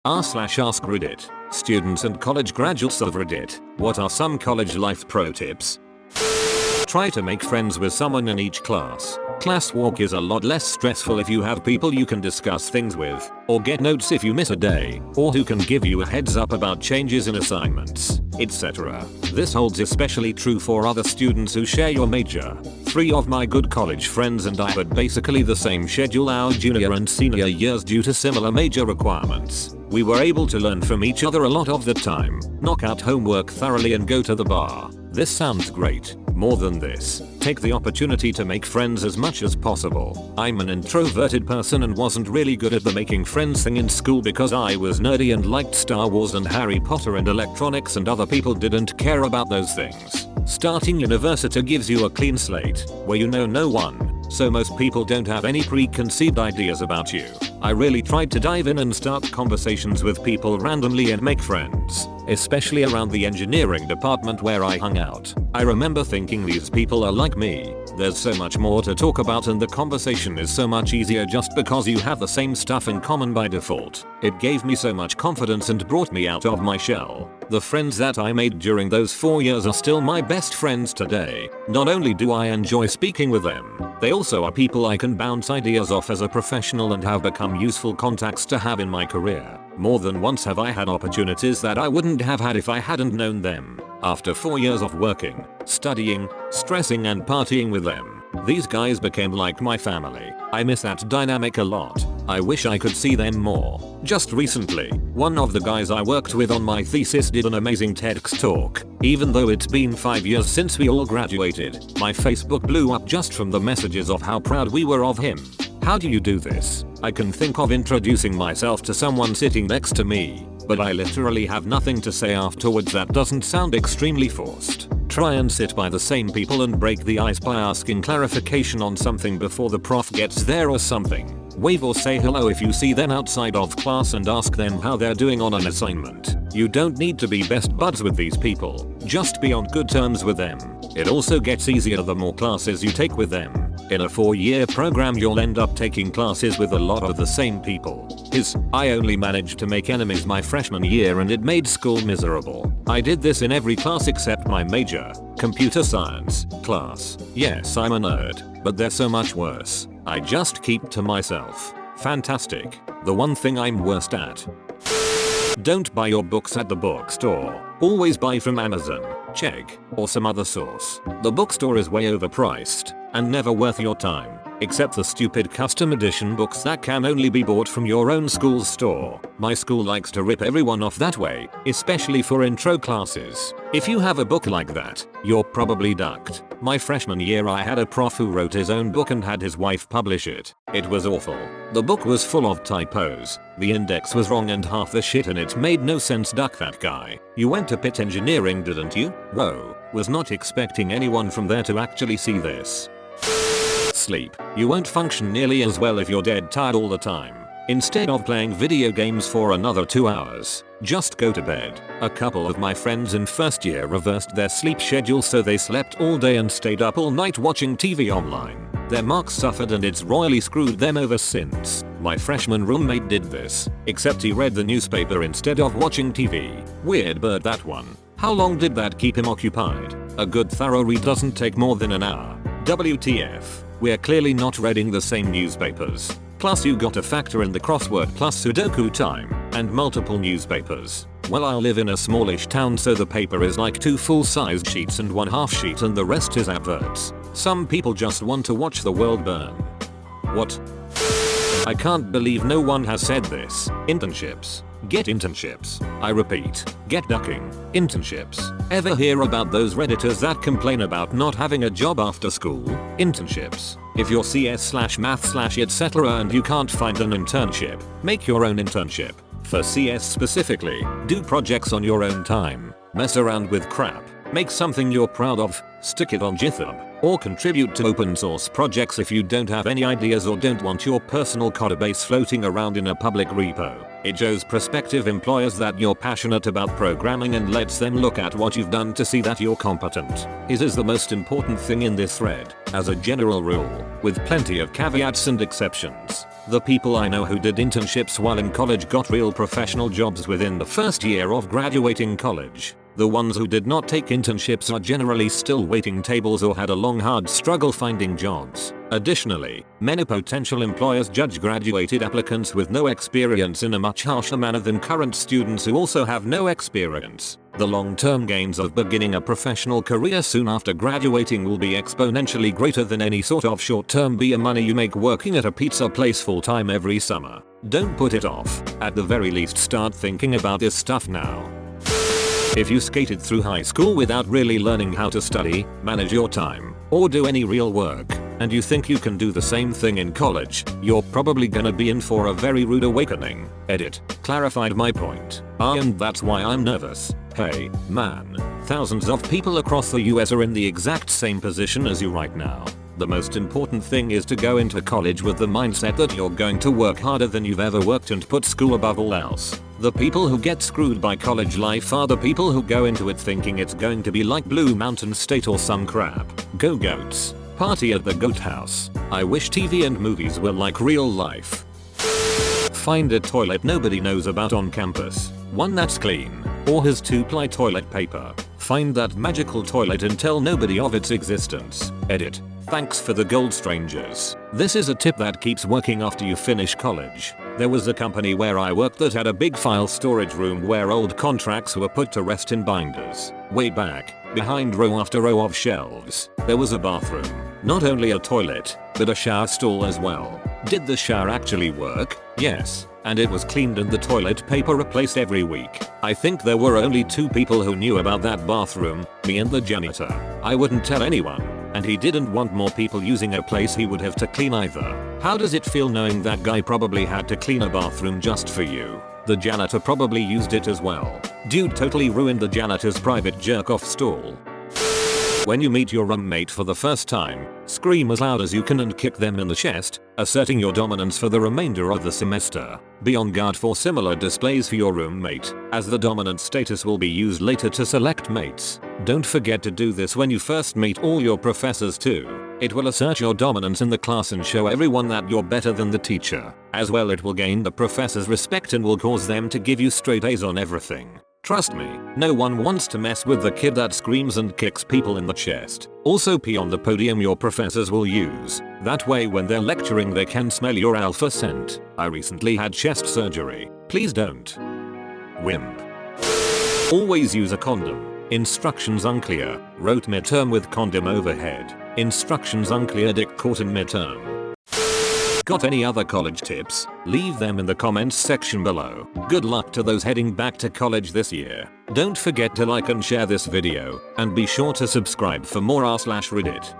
r/askreddit. Students and college graduates of Reddit. What are some college life pro tips? Try to make friends with someone in each class. Class walk is a lot less stressful if you have people you can discuss things with, or get notes if you miss a day, or who can give you a heads up about changes in assignments, etc. This holds especially true for other students who share your major. 3 of my good college friends and I had basically the same schedule our junior and senior years due to similar major requirements. We were able to learn from each other a lot of the time, knock out homework thoroughly and go to the bar. This sounds great. More than this, take the opportunity to make friends as much as possible. I'm an introverted person and wasn't really good at the making friends thing in school because I was nerdy and liked Star Wars and Harry Potter and electronics, and other people didn't care about those things. Starting university gives you a clean slate, where you know no one, so most people don't have any preconceived ideas about you. I really tried to dive in and start conversations with people randomly and make friends, especially around the engineering department where I hung out. I remember thinking these people are like me. There's so much more to talk about and the conversation is so much easier just because you have the same stuff in common by default. It gave me so much confidence and brought me out of my shell. The friends that I made during those 4 years are still my best friends today. Not only do I enjoy speaking with them, they also are people I can bounce ideas off as a professional and have become useful contacts to have in my career. More than once have I had opportunities that I wouldn't have had if I hadn't known them. After 4 years of working, studying, stressing and partying with them, these guys became like my family. I miss that dynamic a lot. I wish I could see them more. Just recently, one of the guys I worked with on my thesis did an amazing TEDx talk. Even though it's been 5 years since we all graduated, my Facebook blew up just from the messages of how proud we were of him. How do you do this? I can think of introducing myself to someone sitting next to me, but I literally have nothing to say afterwards that doesn't sound extremely forced. Try and sit by the same people and break the ice by asking clarification on something before the prof gets there or something. Wave or say hello if you see them outside of class and ask them how they're doing on an assignment. You don't need to be best buds with these people, just be on good terms with them. It also gets easier the more classes you take with them. In a 4-year program you'll end up taking classes with a lot of the same people. I only managed to make enemies my freshman year and it made school miserable. I did this in every class except my major, computer science, class. Yes, I'm a nerd, but they're so much worse. I just keep to myself. Fantastic. The one thing I'm worst at. Don't buy your books at the bookstore. Always buy from Amazon, Check, or some other source. The bookstore is way overpriced and never worth your time, except the stupid custom edition books that can only be bought from your own school's store. My school likes to rip everyone off that way, especially for intro classes. If you have a book like that, you're probably ducked. My freshman year I had a prof who wrote his own book and had his wife publish it. It was awful. The book was full of typos, the index was wrong and half the shit in it made no sense. Duck that guy. You went to Pitt Engineering, didn't you? Whoa, was not expecting anyone from there to actually see this. Sleep. You won't function nearly as well if you're dead tired all the time. Instead of playing video games for another 2 hours, just go to bed. A couple of my friends in first year reversed their sleep schedule so they slept all day and stayed up all night watching TV online. Their marks suffered and it's royally screwed them over since. My freshman roommate did this, except he read the newspaper instead of watching TV. Weird bird that one. How long did that keep him occupied? A good thorough read doesn't take more than an hour. WTF. We're clearly not reading the same newspapers. Plus you gotta factor in the crossword plus Sudoku time, and multiple newspapers. Well, I live in a smallish town so the paper is like 2 full-sized sheets and 1 half sheet and the rest is adverts. Some people just want to watch the world burn. What? I can't believe no one has said this. Internships. Get internships. I repeat, get ducking. Internships. Ever hear about those redditors that complain about not having a job after school? Internships. If you're CS/math/etc. and you can't find an internship, make your own internship. For CS specifically, do projects on your own time. Mess around with crap. Make something you're proud of, stick it on GitHub. or contribute to open source projects if you don't have any ideas or don't want your personal codebase floating around in a public repo. It shows prospective employers that you're passionate about programming and lets them look at what you've done to see that you're competent. This is the most important thing in this thread, as a general rule, with plenty of caveats and exceptions. The people I know who did internships while in college got real professional jobs within the first year of graduating college. The ones who did not take internships are generally still waiting tables or had a long hard struggle finding jobs. Additionally, many potential employers judge graduated applicants with no experience in a much harsher manner than current students who also have no experience. The long-term gains of beginning a professional career soon after graduating will be exponentially greater than any sort of short-term beer money you make working at a pizza place full-time every summer. Don't put it off. At the very least, start thinking about this stuff now. If you skated through high school without really learning how to study, manage your time, or do any real work, and you think you can do the same thing in college, you're probably gonna be in for a very rude awakening. Edit. Clarified my point. And that's why I'm nervous. Hey, man. Thousands of people across the US are in the exact same position as you right now. The most important thing is to go into college with the mindset that you're going to work harder than you've ever worked and put school above all else. The people who get screwed by college life are the people who go into it thinking it's going to be like Blue Mountain State or some crap. Go Goats. Party at the Goat House. I wish TV and movies were like real life. Find a toilet nobody knows about on campus. One that's clean, or has 2-ply toilet paper. Find that magical toilet and tell nobody of its existence. Edit. Thanks for the gold, strangers. This is a tip that keeps working after you finish college. There was a company where I worked that had a big file storage room where old contracts were put to rest in binders. Way back, behind row after row of shelves, there was a bathroom. Not only a toilet, but a shower stall as well. Did the shower actually work? Yes. And it was cleaned and the toilet paper replaced every week. I think there were only 2 people who knew about that bathroom, me and the janitor. I wouldn't tell anyone. And he didn't want more people using a place he would have to clean either. How does it feel knowing that guy probably had to clean a bathroom just for you? The janitor probably used it as well. Dude totally ruined the janitor's private jerk-off stall. When you meet your roommate for the first time, scream as loud as you can and kick them in the chest, asserting your dominance for the remainder of the semester. Be on guard for similar displays for your roommate, as the dominant status will be used later to select mates. Don't forget to do this when you first meet all your professors too. It will assert your dominance in the class and show everyone that you're better than the teacher. As well, it will gain the professor's respect and will cause them to give you straight A's on everything. Trust me, no one wants to mess with the kid that screams and kicks people in the chest. Also, pee on the podium your professors will use. That way when they're lecturing they can smell your alpha scent. I recently had chest surgery. Please don't. Wimp. Always use a condom. Instructions unclear. Wrote midterm with condom overhead. Instructions unclear, dick caught in midterm. Got any other college tips? Leave them in the comments section below. Good luck to those heading back to college this year. Don't forget to like and share this video, and be sure to subscribe for more r/reddit.